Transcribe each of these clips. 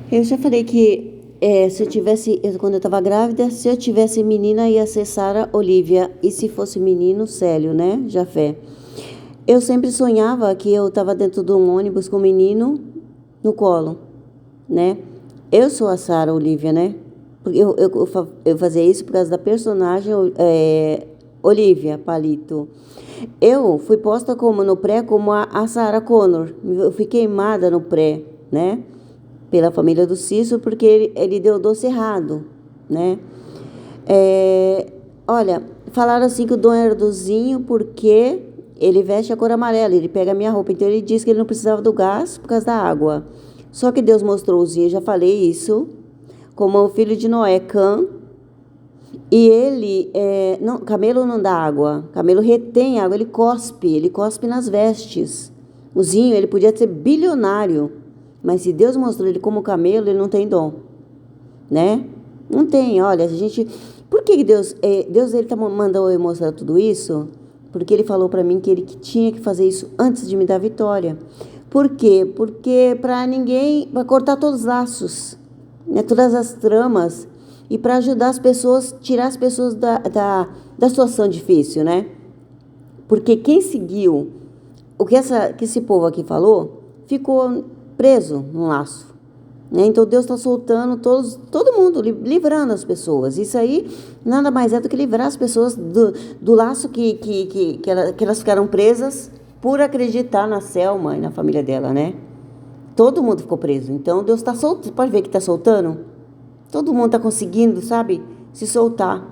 Eu já falei que se eu tivesse, quando eu estava grávida, se eu tivesse menina ia ser Sara Olivia e se fosse menino, Célio, né? Jafé. Eu sempre sonhava que eu estava dentro de um ônibus com um menino no colo, né? Eu sou a Sara Olivia, né? Porque eu fazia isso por causa da personagem Olivia Palito. Eu fui posta como no pré como a Sarah Connor. Eu fui queimada no pré, né? Pela família do Cício, porque ele deu doce errado, né? É, olha, falaram assim que o Dom era dozinho porque ele veste a cor amarela, ele pega a minha roupa, então ele disse que ele não precisava do gás por causa da água. Só que Deus mostrou o Zinho, eu já falei isso, como o filho de Noé, Cã, e ele, não, camelo não dá água, camelo retém água, ele cospe nas vestes. O Zinho, ele podia ser bilionário, mas se Deus mostrou ele como camelo, ele não tem dom, né? Não tem, olha, a gente... Por que Deus, Deus ele mandou eu mostrar tudo isso? Porque ele falou para mim que ele tinha que fazer isso antes de me dar vitória. Por quê? Porque para ninguém, para cortar todos os laços, né, todas as tramas, e para ajudar as pessoas, tirar as pessoas da situação difícil, né? Porque quem seguiu o que esse povo aqui falou, ficou preso num laço. Né? Então Deus está soltando todo mundo, livrando as pessoas. Isso aí nada mais é do que livrar as pessoas do laço que elas ficaram presas por acreditar na Selma e na família dela, né? Todo mundo ficou preso. Então Deus está soltando. Pode ver que está soltando? Todo mundo está conseguindo, sabe? Se soltar.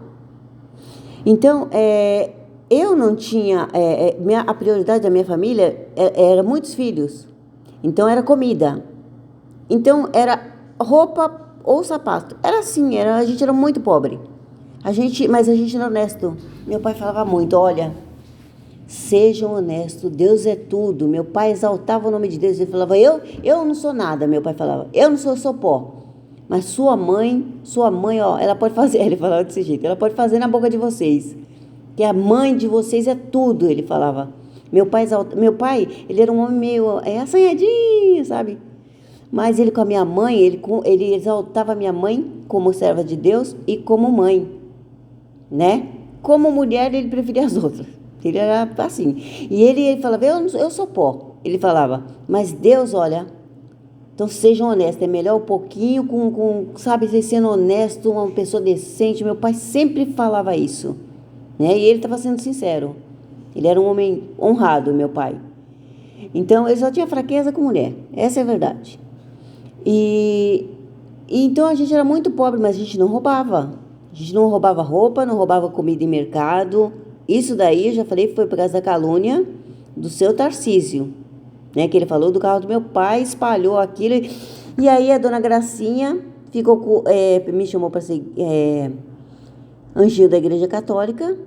Então, eu não tinha... a prioridade da minha família era muitos filhos. Então, era comida. Então, era roupa ou sapato. Era assim, a gente era muito pobre. Mas a gente era honesto. Meu pai falava muito, olha, sejam honestos, Deus é tudo. Meu pai exaltava o nome de Deus. Ele falava, eu não sou nada, meu pai falava. Eu sou pó. Mas sua mãe, ó, ela pode fazer, ele falava desse jeito, ela pode fazer na boca de vocês. Que a mãe de vocês é tudo, ele falava. Meu pai, ele era um homem meio assanhadinho, sabe? Mas ele com a minha mãe, ele exaltava a minha mãe como serva de Deus e como mãe, né? Como mulher, ele preferia as outras. Ele era assim. E ele falava, eu sou pó. Ele falava, mas Deus, olha... Então sejam honestos, é melhor um pouquinho sabe, sendo honesto, uma pessoa decente. Meu pai sempre falava isso, né? E ele estava sendo sincero. Ele era um homem honrado, meu pai. Então ele só tinha fraqueza com mulher, essa é a verdade. E então a gente era muito pobre, mas a gente não roubava. A gente não roubava roupa, não roubava comida em mercado. Isso daí, eu já falei, foi por causa da calúnia do seu Tarcísio. Né, que ele falou do carro do meu pai, espalhou aquilo. E aí a dona Gracinha me chamou para ser anjinho da Igreja Católica,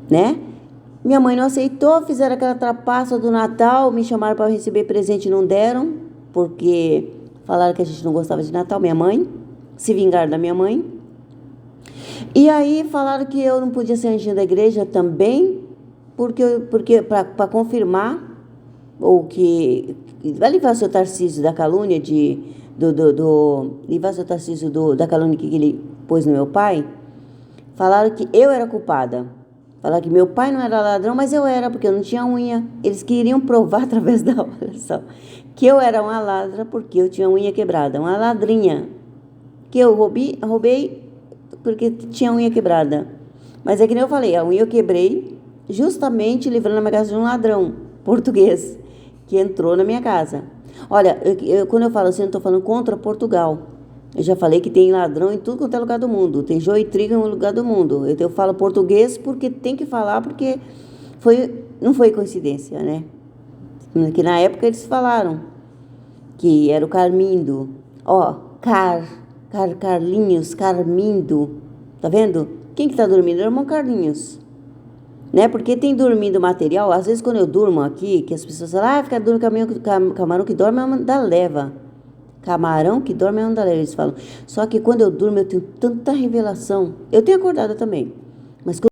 né? Minha mãe não aceitou, fizeram aquela trapaça do Natal, me chamaram para receber presente e não deram, porque falaram que a gente não gostava de Natal, minha mãe, se vingaram da minha mãe. E aí falaram que eu não podia ser anjinho da igreja também, porque para confirmar ou que vai livrar seu Tarcísio da calúnia livrar seu Tarcísio da calúnia que ele pôs no meu pai. Falaram que eu era culpada. Falaram que meu pai não era ladrão, mas eu era, porque eu não tinha unha. Eles queriam provar através da olha só, que eu era uma ladra porque eu tinha unha quebrada, uma ladrinha. Que eu roubei porque tinha unha quebrada. Mas é que nem eu falei, a unha eu quebrei justamente livrando a minha casa de um ladrão português que entrou na minha casa. Olha, quando eu falo assim, eu não estou falando contra Portugal. Eu já falei que tem ladrão em tudo quanto é lugar do mundo. Tem joio e trigo em lugar do mundo. Eu falo português porque tem que falar, porque não foi coincidência, né? Que na época eles falaram que era o Carmindo. Ó, Carlinhos, Carmindo. Tá vendo? Quem que tá dormindo? É o irmão Carlinhos. Né? Porque tem dormindo material, às vezes quando eu durmo aqui, que as pessoas falam, fica dormindo, camarão que dorme é uma da leva. Camarão que dorme é uma da leva, eles falam. Só que quando eu durmo eu tenho tanta revelação. Eu tenho acordado também. Mas